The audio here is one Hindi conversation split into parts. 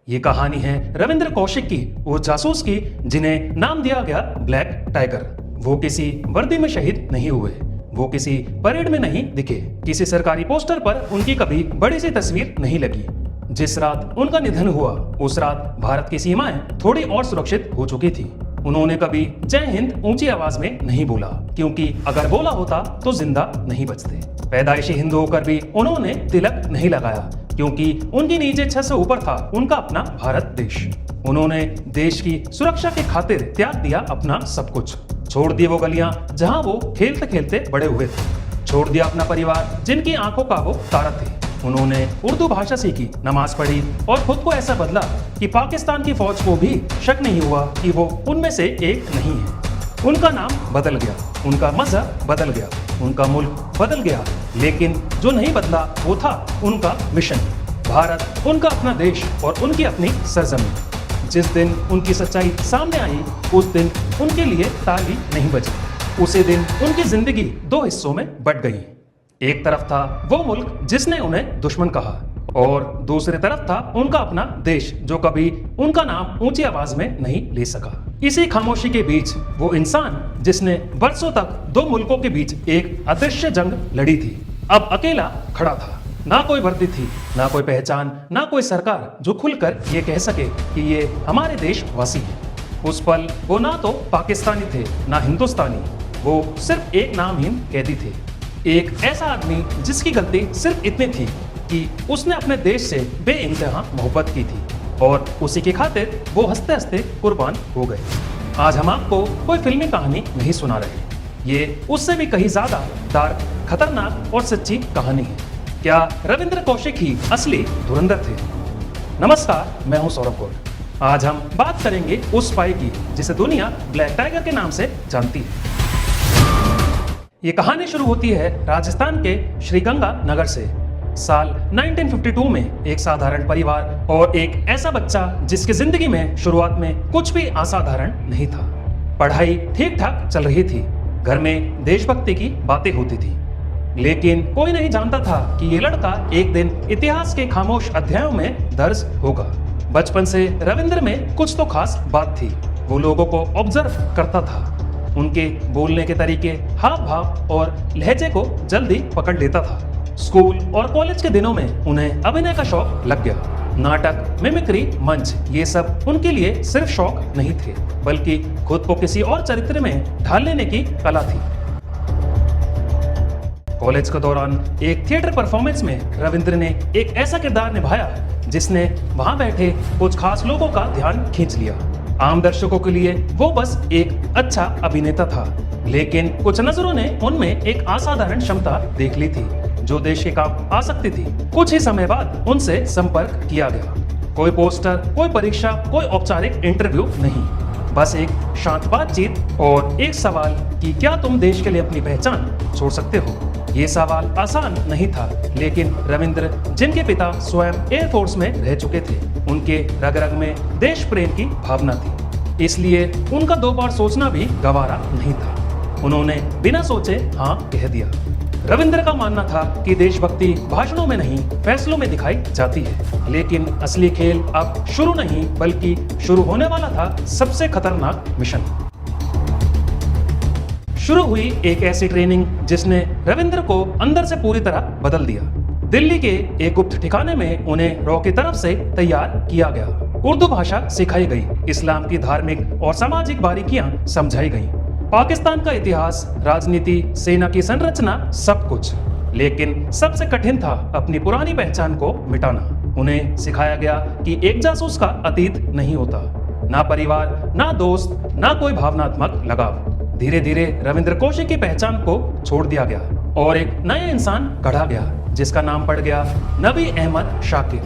ये कहानी है रविंद्र कौशिक की, वो जासूस की जिन्हें नाम दिया गया ब्लैक टाइगर। वो किसी वर्दी में शहीद नहीं हुए, वो किसी परेड में नहीं दिखे, किसी सरकारी पोस्टर पर उनकी कभी बड़ी सी तस्वीर नहीं लगी। जिस रात उनका निधन हुआ उस रात भारत की सीमाएं थोड़ी और सुरक्षित हो चुकी थी। उन्होंने कभी जय हिंद ऊंची आवाज में नहीं बोला, क्योंकि अगर बोला होता तो जिंदा नहीं बचते। पैदाइशी हिंदू होकर भी उन्होंने तिलक नहीं लगाया, क्योंकि उनकी निजी इच्छा से ऊपर था उनका अपना भारत देश। उन्होंने देश की सुरक्षा की खातिर त्याग दिया अपना सब कुछ। छोड़ दी वो गलियां जहां वो खेलते खेलते बड़े हुए थे। छोड़ दिया अपना परिवार जिनकी आंखों का वो तारा थे। उन्होंने उर्दू भाषा सीखी, नमाज पढ़ी और खुद को ऐसा बदला कि पाकिस्तान की फौज को भी शक नहीं हुआ कि वो उनमें से एक नहीं है। उनका नाम बदल गया, उनका मजहब बदल गया, उनका मुल्क बदल गया, लेकिन जो नहीं बदला वो था उनका मिशन। भारत उनका अपना देश और उनकी अपनी सरजमीन। जिस दिन उनकी सच्चाई सामने आई उस दिन उनके लिए ताली नहीं बजी। उसी दिन उनकी जिंदगी दो हिस्सों में बट गई। एक तरफ था वो मुल्क जिसने उन्हें दुश्मन कहा और दूसरी तरफ था उनका अपना देश जो कभी उनका नाम ऊंची आवाज में नहीं ले सका। इसी खामोशी के बीच वो इंसान जिसने बरसों तक दो मुल्कों के बीच एक अदृश्य जंग लड़ी थी, अब अकेला खड़ा था। ना कोई वर्दी थी, ना कोई पहचान, ना कोई सरकार जो खुलकर ये कह सके कि ये हमारे देशवासी हैं। उस पल वो ना तो पाकिस्तानी थे ना हिंदुस्तानी, वो सिर्फ एक नामहीन कैदी थे। एक ऐसा आदमी जिसकी गलती सिर्फ इतनी थी कि उसने अपने देश से बेइंतहा मोहब्बत की थी और उसी की खातिर वो हंसते हंसते कुर्बान हो गए। आज हम आपको कोई फिल्मी कहानी नहीं सुना रहे, ये उससे भी कहीं ज्यादा डार्क, खतरनाक और सच्ची कहानी है। क्या रविंद्र कौशिक ही असली धुरंधर थे? नमस्कार, मैं हूं सौरभ गौड़। आज हम बात करेंगे उस स्पाई की जिसे दुनिया ब्लैक टाइगर के नाम से जानती है। ये कहानी शुरू होती है राजस्थान के श्रीगंगानगर से। साल 1952 में एक साधारण परिवार और एक ऐसा बच्चा जिसकी जिंदगी में शुरुआत में कुछ भी असाधारण नहीं था। पढ़ाई ठीक ठाक चल रही थी, घर में देशभक्ति की बातें होती थी, लेकिन कोई नहीं जानता था कि ये लड़का एक दिन इतिहास के खामोश अध्यायों में दर्ज होगा। बचपन से रविंद्र में कुछ तो खास बात थी। वो लोगों को ऑब्जर्व करता था, उनके बोलने के तरीके, हाव भाव और लहजे को जल्दी पकड़ लेता था। स्कूल और कॉलेज के दिनों में उन्हें अभिनय का शौक लग गया। नाटक, मिमिक्री, मंच, ये सब उनके लिए सिर्फ शौक नहीं थे, बल्कि खुद को किसी और चरित्र में ढाल लेने की कला थी। कॉलेज के दौरान एक थिएटर परफॉर्मेंस में रविंद्र ने एक ऐसा किरदार निभाया जिसने वहां बैठे कुछ खास लोगों का ध्यान खींच लिया। आम दर्शकों के लिए वो बस एक अच्छा अभिनेता था, लेकिन कुछ नजरों ने उनमें एक असाधारण क्षमता देख ली थी जो देश के काम आ सकती थी। कुछ ही समय बाद उनसे संपर्क किया गया। कोई पोस्टर, कोई परीक्षा, कोई औपचारिक इंटरव्यू नहीं, बस एक शांत बातचीत और एक सवाल कि क्या तुम देश के लिए अपनी पहचान छोड़ सकते हो। ये सवाल आसान नहीं था, लेकिन रविंद्र जिनके पिता स्वयं एयरफोर्स में रह चुके थे, उनके रग रग में देश प्रेम की भावना थी, इसलिए उनका दो बार सोचना भी गवारा नहीं था। उन्होंने बिना सोचे हाँ कह दिया। रविंद्र का मानना था कि देशभक्ति भाषणों में नहीं फैसलों में दिखाई जाती है, लेकिन असली खेल अब शुरू नहीं बल्कि शुरू होने वाला था सबसे खतरनाक मिशन। शुरू हुई एक ऐसी ट्रेनिंग जिसने रविंद्र को अंदर से पूरी तरह बदल दिया। दिल्ली के एक गुप्त ठिकाने में उन्हें रॉ की तरफ से तैयार किया गया। उर्दू भाषा सिखाई गई, इस्लाम की धार्मिक और सामाजिक बारीकियां समझाई गईं, पाकिस्तान का इतिहास, राजनीति, सेना की संरचना, सब कुछ। लेकिन सबसे कठिन था अपनी पुरानी पहचान को मिटाना। उन्हें सिखाया गया कि एक जासूस का अतीत नहीं होता, ना परिवार, ना दोस्त, ना कोई भावनात्मक लगाव। धीरे धीरे रविंद्र कौशिक की पहचान को छोड़ दिया गया और एक नया इंसान गढ़ा गया जिसका नाम पड़ गया नबी अहमद शाकिर।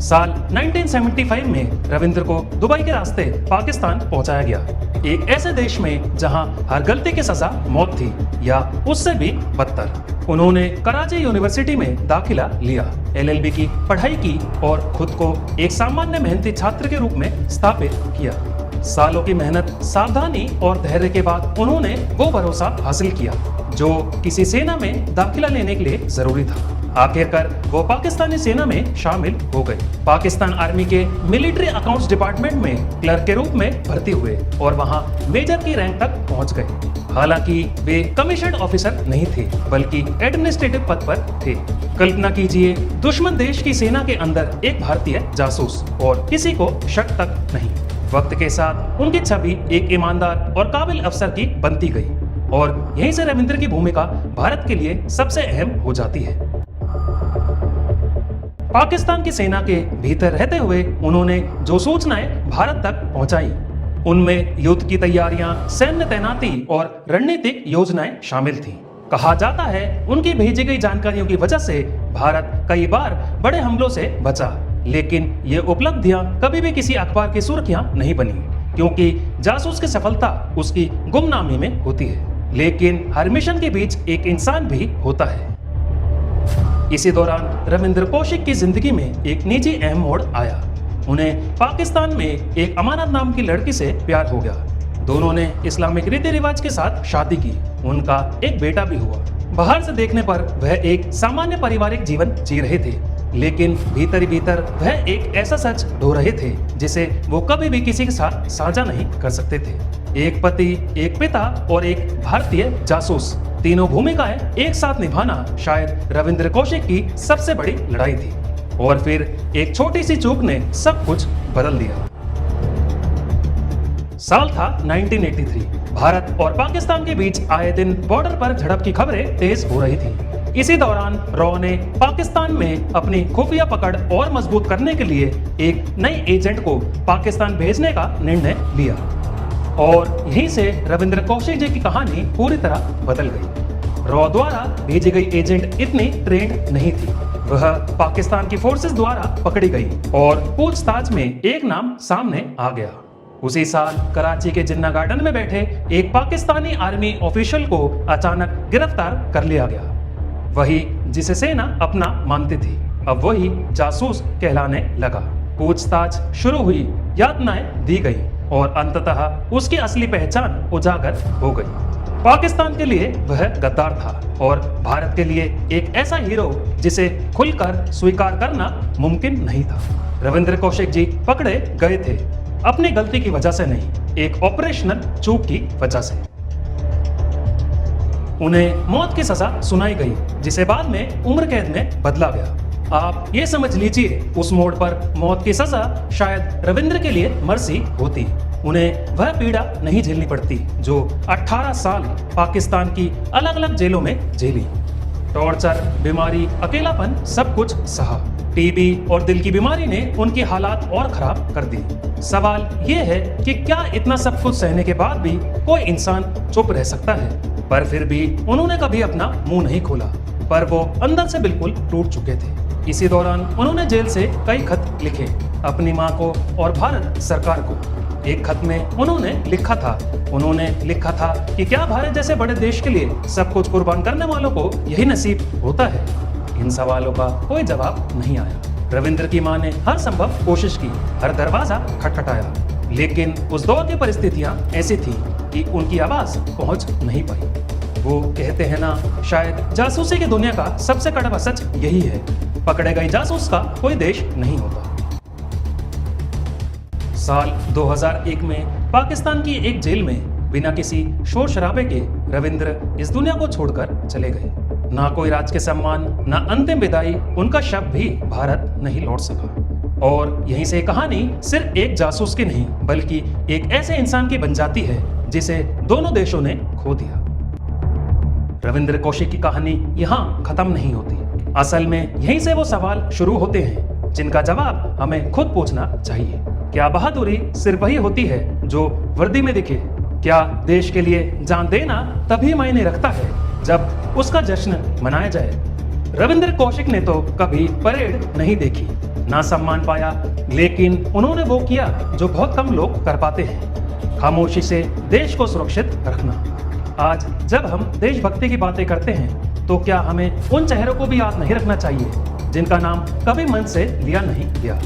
साल 1975 में रविंद्र को दुबई के रास्ते पाकिस्तान पहुंचाया गया, एक ऐसे देश में जहां हर गलती की सजा मौत थी या उससे भी बदतर। उन्होंने कराची यूनिवर्सिटी में दाखिला लिया, LLB की पढ़ाई की और खुद को एक सामान्य मेहनती छात्र के रूप में स्थापित किया। सालों की मेहनत, सावधानी और धैर्य के बाद उन्होंने वो भरोसा हासिल किया जो किसी सेना में दाखिला लेने के लिए जरूरी था। आखिरकार वो पाकिस्तानी सेना में शामिल हो गए। पाकिस्तान आर्मी के मिलिट्री अकाउंट्स डिपार्टमेंट में क्लर्क के रूप में भर्ती हुए और वहां मेजर की रैंक तक पहुंच गए। हालांकि वे कमीशन्ड ऑफिसर नहीं थे बल्कि एडमिनिस्ट्रेटिव पद पर थे। कल्पना कीजिए, दुश्मन देश की सेना के अंदर एक भारतीय जासूस और किसी को शक तक नहीं। वक्त के साथ उनकी छवि एक ईमानदार और काबिल अफसर की बनती गई और यहीं से रविंद्र की भूमिका भारत के लिए सबसे अहम हो जाती है। पाकिस्तान की सेना के भीतर रहते हुए उन्होंने जो सूचनाएं भारत तक पहुंचाई, उनमें युद्ध की तैयारियां, सैन्य तैनाती और रणनीतिक योजनाएं शामिल थीं। कहा जाता है उनकी भेजी गई जानकारियों की वजह से भारत कई बार बड़े हमलों से बचा, लेकिन ये उपलब्धियां कभी भी किसी अखबार की सुर्खियां नहीं बनी, क्योंकि जासूस की सफलता उसकी गुमनामी में होती है। लेकिन हर मिशन के बीच एक इंसान भी होता है। इसी दौरान रविंद्र कौशिक की जिंदगी में एक निजी अहम मोड़ आया। उन्हें पाकिस्तान में एक अमानत नाम की लड़की से प्यार हो गया। दोनों ने इस्लामिक रीति रिवाज के साथ शादी की। उनका एक बेटा भी हुआ। बाहर से देखने पर वह एक सामान्य पारिवारिक जीवन जी रहे थे, लेकिन भीतर ही भीतर वह एक ऐसा सच ढो रहे थे जिसे वो कभी भी किसी के साथ साझा नहीं कर सकते थे। एक पति, एक पिता और एक भारतीय जासूस, तीनों भूमिकाएं एक साथ निभाना शायद रविंद्र कौशिक की सबसे बड़ी लड़ाई थी। और फिर एक छोटी सी चूक ने सब कुछ बदल दिया। साल था 1983। भारत और पाकिस्तान के बीच आए दिन बॉर्डर पर झड़प की खबरें तेज हो रही थी। इसी दौरान रॉ ने पाकिस्तान में अपनी खुफिया पकड़ और मजबूत करने के लिए एक नए एजेंट को पाकिस्तान भेजने का निर्णय लिया और यहीं से रविंद्र कौशिक जी की कहानी पूरी तरह बदल गई। रॉ द्वारा भेजी गई एजेंट इतनी ट्रेंड नहीं थी। वह पाकिस्तान की फोर्सेस द्वारा पकड़ी गई और पूछताछ में एक नाम सामने आ गया। उसी साल कराची के जिन्ना गार्डन में बैठे एक पाकिस्तानी आर्मी ऑफिशियल को अचानक गिरफ्तार कर लिया गया। वही जिसे सेना अपना मानती थी, अब वही जासूस कहलाने लगा। पूछताछ शुरू हुई, यातनाएं दी गई और अंततः उसकी असली पहचान उजागर हो गई। पाकिस्तान के लिए वह गद्दार था और भारत के लिए एक ऐसा हीरो जिसे खुलकर स्वीकार करना मुमकिन नहीं था। रविंद्र कौशिक जी पकड़े गए थे, अपनी गलती की वजह से नहीं, एक ऑपरेशनल चूक की वजह से। उन्हें मौत की सजा सुनाई गई, जिसे बाद में उम्र कैद में बदला गया। आप ये समझ लीजिए, उस मोड़ पर मौत की सजा शायद रविंद्र के लिए मर्सी होती। उन्हें वह पीड़ा नहीं झेलनी पड़ती जो 18 साल पाकिस्तान की अलग अलग जेलों में झेली। टॉर्चर, बीमारी, अकेलापन, सब कुछ सहा। टीबी और दिल की बीमारी ने उनकी हालात और खराब कर दी। सवाल ये है कि क्या इतना सब कुछ सहने के बाद भी कोई इंसान चुप रह सकता है? पर फिर भी उन्होंने कभी अपना मुंह नहीं खोला, पर वो अंदर से बिल्कुल टूट चुके थे। इसी दौरान उन्होंने जेल से कई खत लिखे, अपनी माँ को और भारत सरकार को। एक खत में उन्होंने लिखा था कि क्या भारत जैसे बड़े देश के लिए सब कुछ कुर्बान करने वालों को यही नसीब होता है? इन सवालों का कोई जवाब नहीं आया। रविंद्र की मां ने हर संभव कोशिश की, हर दरवाजा खटखटाया, लेकिन उस दौर की परिस्थितियां ऐसी थी कि उनकी आवाज पहुंच नहीं पाई। वो कहते हैं ना, शायद जासूसी की दुनिया का सबसे कड़वा सच यही है, पकड़े गए जासूस का कोई देश नहीं होता। साल 2001 में पाकिस्तान की एक जेल में बिना किसी शोर शराबे के रविंद्र इस दुनिया को छोड़कर चले गए। ना कोई राज के सम्मान, ना अंतिम विदाई, उनका शव भी भारत नहीं लौट सका। और यहीं से कहानी सिर्फ एक जासूस की नहीं, बल्कि एक ऐसे इंसान की बन जाती है जिसे दोनों देशों ने खो दिया। रविंद्र कौशिक की कहानी यहाँ खत्म नहीं होती। असल में यहीं से वो सवाल शुरू होते हैं जिनका जवाब हमें खुद पूछना चाहिए। क्या बहादुरी सिर्फ वही होती है जो वर्दी में दिखे? क्या देश के लिए जान देना तभी मायने रखता है जब उसका जश्न मनाया जाए? रविंद्र कौशिक ने तो कभी परेड नहीं देखी, ना सम्मान पाया, लेकिन उन्होंने वो किया जो बहुत कम लोग कर पाते हैं, खामोशी से देश को सुरक्षित रखना। आज जब हम देशभक्ति की बातें करते हैं तो क्या हमें उन चेहरों को भी याद नहीं रखना चाहिए जिनका नाम कभी मन से लिया नहीं गया?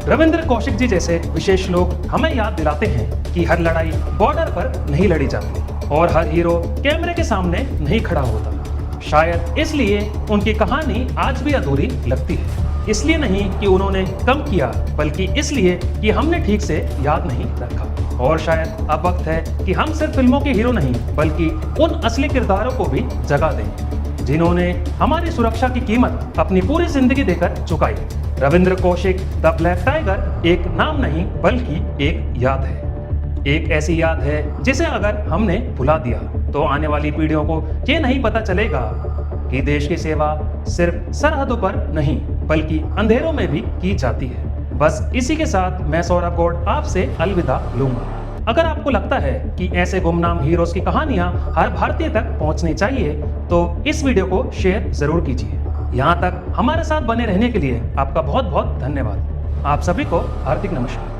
रविंद्र कौशिक जी जैसे विशेष लोग हमें याद दिलाते हैं कि हर लड़ाई बॉर्डर पर नहीं लड़ी जाती और हर हीरो कैमरे के सामने नहीं खड़ा होता। शायद इसलिए उनकी कहानी आज भी अधूरी लगती है। इसलिए नहीं कि उन्होंने कम किया, बल्कि इसलिए कि हमने ठीक से याद नहीं रखा। और शायद अब वक्त है कि हम सिर्फ फिल्मों के हीरो नहीं, बल्कि उन असली किरदारों को भी जगह दें जिन्होंने हमारी सुरक्षा की कीमत अपनी पूरी जिंदगी देकर चुकाई। Ravindra Kaushik the black tiger एक नाम नहीं, बल्कि एक याद है। एक ऐसी याद है जिसे अगर हमने भुला दिया तो आने वाली पीढ़ियों को ये नहीं पता चलेगा कि देश की सेवा सिर्फ सरहदों पर नहीं, बल्कि अंधेरों में भी की जाती है। बस इसी के साथ मैं सौरभ गौड़ आपसे अलविदा लूंगा। अगर आपको लगता है कि ऐसे गुमनाम हीरोज की कहानियां हर भारतीय तक पहुंचनी चाहिए, तो इस वीडियो को शेयर जरूर कीजिए। यहाँ तक हमारे साथ बने रहने के लिए आपका बहुत बहुत धन्यवाद। आप सभी को हार्दिक नमस्कार।